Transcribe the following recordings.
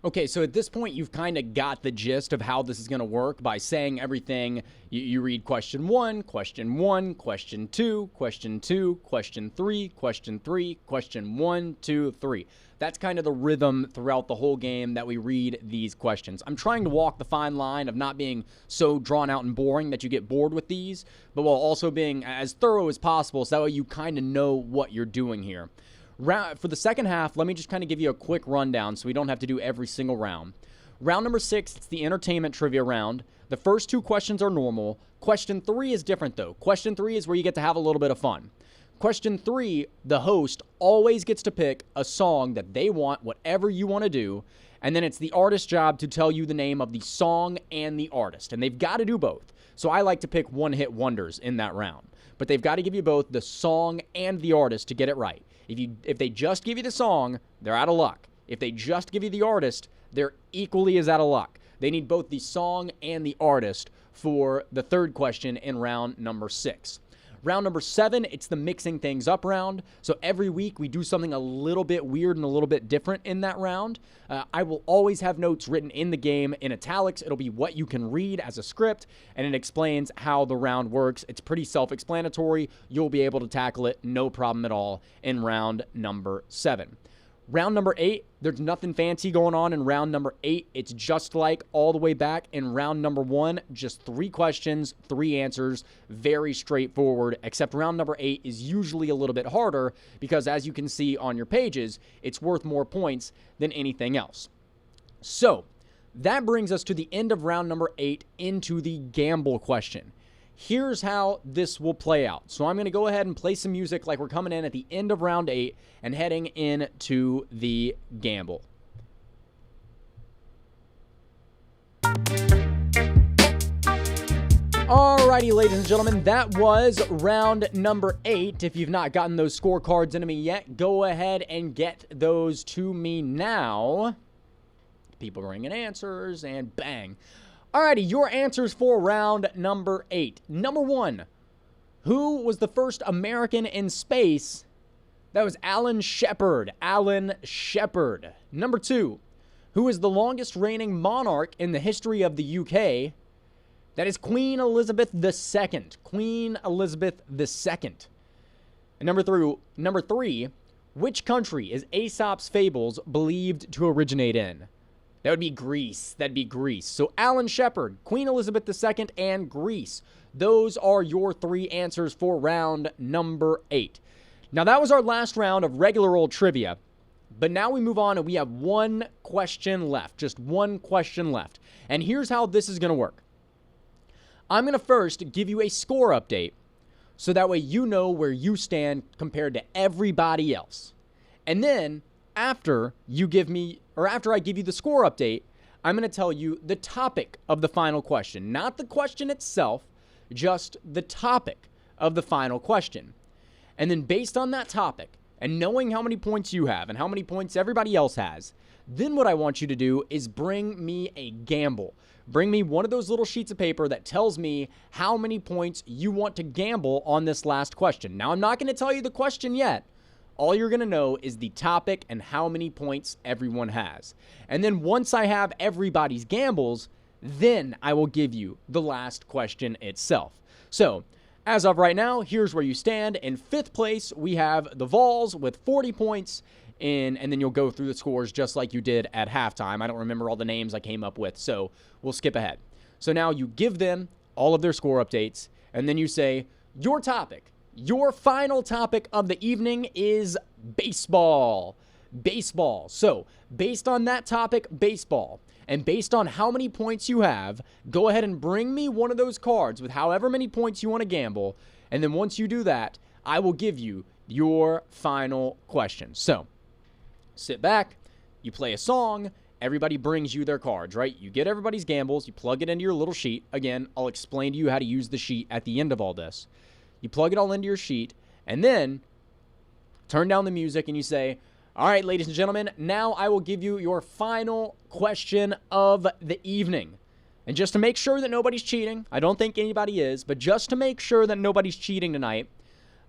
Okay, so at this point, you've kind of got the gist of how this is going to work by saying everything. You read question one, question one, question two, question two, question three, question one, two, three. That's kind of the rhythm throughout the whole game that we read these questions. I'm trying to walk the fine line of not being so drawn out and boring that you get bored with these, but while also being as thorough as possible so that way you kind of know what you're doing here. For the second half, let me just kind of give you a quick rundown so we don't have to do every single round. Round number 6, it's the entertainment trivia round. The first 2 questions are normal. Question 3 is different, though. Question 3 is where you get to have a little bit of fun. Question 3, the host always gets to pick a song that they want, whatever you want to do, and then it's the artist's job to tell you the name of the song and the artist, and they've got to do both. So I like to pick one-hit wonders in that round, but they've got to give you both the song and the artist to get it right. If they just give you the song, they're out of luck. If they just give you the artist, they're equally as out of luck. They need both the song and the artist for the third question in round number 6. Round number 7, it's the mixing things up round. So every week we do something a little bit weird and a little bit different in that round. I will always have notes written in the game in italics. It'll be what you can read as a script, and it explains how the round works. It's pretty self-explanatory. You'll be able to tackle it, no problem at all, in round number 7. Round number 8, there's nothing fancy going on in round number 8. It's just like all the way back in round number 1, just 3 questions, 3 answers, very straightforward, except round number 8 is usually a little bit harder because, as you can see on your pages, it's worth more points than anything else. So that brings us to the end of round number 8 into the gamble question. Here's how this will play out. So I'm going to go ahead and play some music like we're coming in at the end of round 8 and heading into the gamble. Alrighty, ladies and gentlemen, that was round number 8. If you've not gotten those scorecards into me yet, go ahead and get those to me now. People bringing answers, and bang. Alrighty, your answers for round number 8. Number 1, who was the first American in space? That was Alan Shepard. Alan Shepard. Number 2, who is the longest reigning monarch in the history of the UK? That is Queen Elizabeth II. Queen Elizabeth II. And number 3, which country is Aesop's Fables believed to originate in? That would be Greece. That'd be Greece. So Alan Shepard, Queen Elizabeth II, and Greece. Those are your 3 answers for round number 8. Now, that was our last round of regular old trivia. But now we move on and we have 1 question left. Just 1 question left. And here's how this is going to work. I'm going to first give you a score update so that way you know where you stand compared to everybody else. And then after I give you the score update, I'm going to tell you the topic of the final question. Not the question itself, just the topic of the final question. And then based on that topic, and knowing how many points you have and how many points everybody else has, then what I want you to do is bring me a gamble. Bring me one of those little sheets of paper that tells me how many points you want to gamble on this last question. Now, I'm not going to tell you the question yet. All you're going to know is the topic and how many points everyone has. And then once I have everybody's gambles, then I will give you the last question itself. So, as of right now, here's where you stand. In 5th place, we have the Vols with 40 points. And then you'll go through the scores just like you did at halftime. I don't remember all the names I came up with, so we'll skip ahead. So now you give them all of their score updates, and then you say, your topic. Your final topic of the evening is baseball. Baseball. So, based on that topic, baseball, and based on how many points you have, go ahead and bring me one of those cards with however many points you want to gamble, and then once you do that, I will give you your final question. So, sit back, you play a song, everybody brings you their cards, right? You get everybody's gambles, you plug it into your little sheet. Again, I'll explain to you how to use the sheet at the end of all this. You plug it all into your sheet, and then turn down the music and you say, all right, ladies and gentlemen, now I will give you your final question of the evening. And just to make sure that nobody's cheating, I don't think anybody is, but just to make sure that nobody's cheating tonight,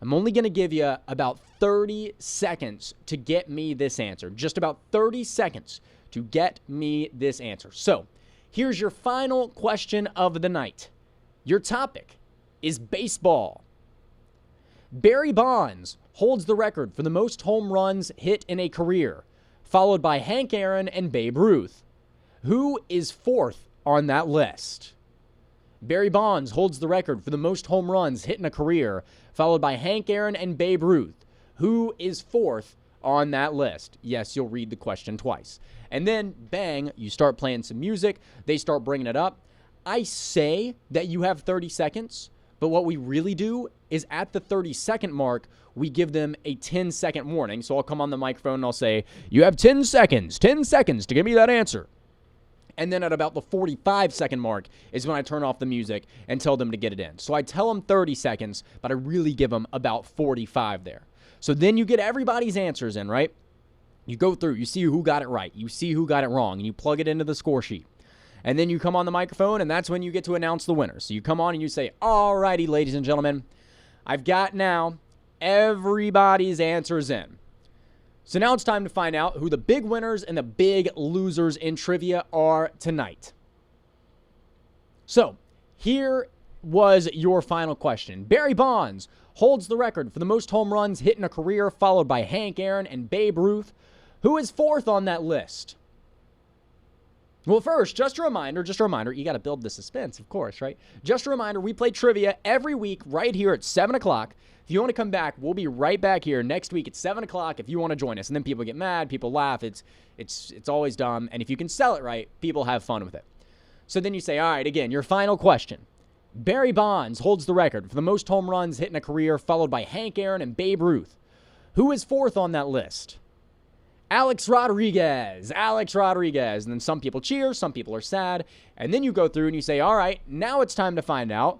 I'm only going to give you about 30 seconds to get me this answer. Just about 30 seconds to get me this answer. So here's your final question of the night. Your topic is baseball. Barry Bonds holds the record for the most home runs hit in a career, followed by Hank Aaron and Babe Ruth. Who is fourth on that list? Barry Bonds holds the record for the most home runs hit in a career, followed by Hank Aaron and Babe Ruth. Who is fourth on that list? Yes, you'll read the question twice. And then, bang, you start playing some music. They start bringing it up. I say that you have 30 seconds, but what we really do is at the 30-second mark, we give them a 10-second warning. So I'll come on the microphone and I'll say, you have 10 seconds to give me that answer. And then at about the 45-second mark is when I turn off the music and tell them to get it in. So I tell them 30 seconds, but I really give them about 45 there. So then you get everybody's answers in, right? You go through, you see who got it right, you see who got it wrong, and you plug it into the score sheet. And then you come on the microphone, and that's when you get to announce the winner. So you come on and you say, all righty, ladies and gentlemen, I've got now everybody's answers in. So now it's time to find out who the big winners and the big losers in trivia are tonight. So here was your final question. Barry Bonds holds the record for the most home runs hit in a career, followed by Hank Aaron and Babe Ruth. Who is fourth on that list? Well, first, just a reminder, you got to build the suspense, of course, right? Just a reminder, we play trivia every week right here at 7 o'clock. If you want to come back, we'll be right back here next week at 7 o'clock if you want to join us. And then people get mad, people laugh. It's always dumb. And if you can sell it right, people have fun with it. So then you say, all right, again, your final question. Barry Bonds holds the record for the most home runs hit in a career, followed by Hank Aaron and Babe Ruth. Who is fourth on that list? Alex Rodriguez. And then some people cheer, some people are sad. And then you go through and you say, all right, now it's time to find out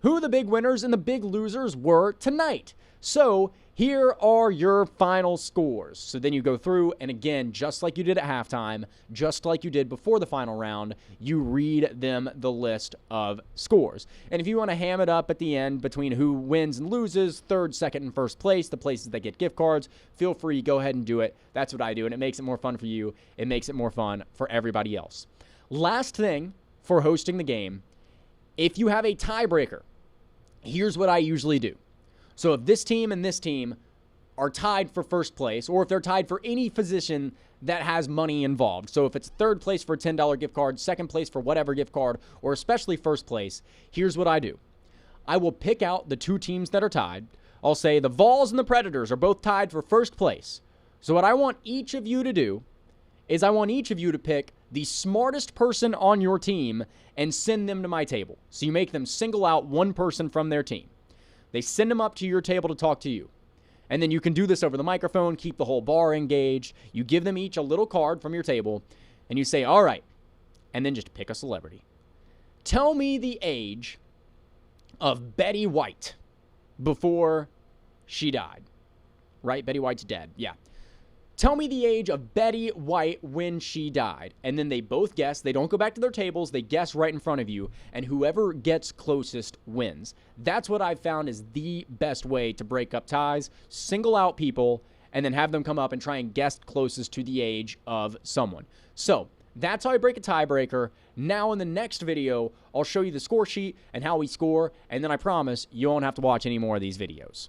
who the big winners and the big losers were tonight. So here are your final scores. So then you go through, and again, just like you did at halftime, just like you did before the final round, you read them the list of scores. And if you want to ham it up at the end between who wins and loses, third, second, and first place, the places that get gift cards, feel free, go ahead and do it. That's what I do, and it makes it more fun for you. It makes it more fun for everybody else. Last thing for hosting the game, if you have a tiebreaker, here's what I usually do. So if this team and this team are tied for first place, or if they're tied for any position that has money involved, so if it's third place for a $10 gift card, second place for whatever gift card, or especially first place, here's what I do. I will pick out the two teams that are tied. I'll say the Vols and the Predators are both tied for first place. So what I want each of you to do is I want each of you to pick the smartest person on your team and send them to my table. So you make them single out one person from their team. They send them up to your table to talk to you. And then you can do this over the microphone, keep the whole bar engaged. You give them each a little card from your table, and you say, all right, and then just pick a celebrity. Tell me the age of Betty White before she died. Right? Betty White's dead. Yeah. Tell me the age of Betty White when she died. And then they both guess. They don't go back to their tables. They guess right in front of you. And whoever gets closest wins. That's what I've found is the best way to break up ties. Single out people and then have them come up and try and guess closest to the age of someone. So that's how I break a tiebreaker. Now in the next video, I'll show you the score sheet and how we score. And then I promise you won't have to watch any more of these videos.